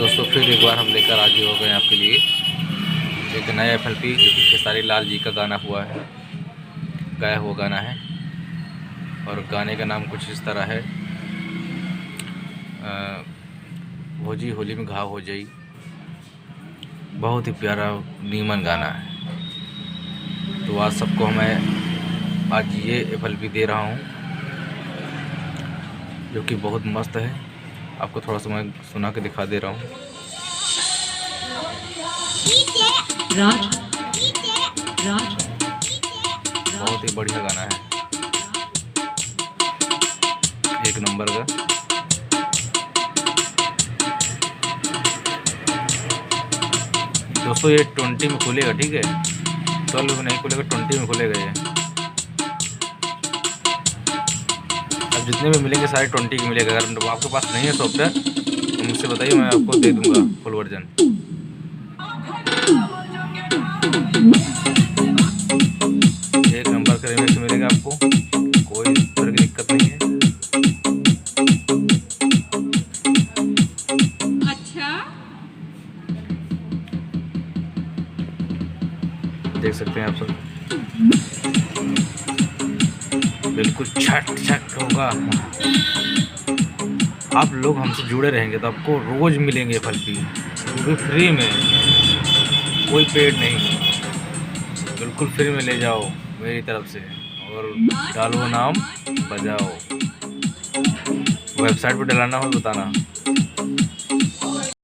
दोस्तों फिर एक बार हम लेकर हाजिर हो गए आपके लिए एक नया FLP जो कि खेसारी लाल जी का गाना हुआ है, गाया हुआ गाना है। और गाने का नाम कुछ इस तरह है, भोजी होली में घाव हो जाई। बहुत ही प्यारा नीमन गाना है। तो आज सबको मैं आज ये FLP दे रहा हूँ जो कि बहुत मस्त है। आपको थोड़ा सा मैं सुना के दिखा दे रहा हूँ। बहुत ही बढ़िया गाना है, एक नंबर का। दोस्तों ये 20 में खुलेगा, ठीक है, 12 में नहीं खुलेगा, 20 में खुलेगा ये। अब जितने भी मिलेंगे सारे 20 के मिलेगा। अगर आपके पास नहीं है सॉफ्टवेयर तो मुझसे बताइए, मैं आपको दे दूंगा फुल वर्जन। एक नंबर का रिमिक्स मिलेगा आपको, कोई तरह की दिक्कत नहीं है। अच्छा, देख सकते हैं आप सब, बिल्कुल छट छट होगा। आप लोग हमसे जुड़े रहेंगे तो आपको रोज मिलेंगे FLP, वो भी फ्री में, कोई पेड नहीं, बिल्कुल फ्री में ले जाओ मेरी तरफ से। और डालो नाम बजाओ। वेबसाइट पर डलाना हो बताना।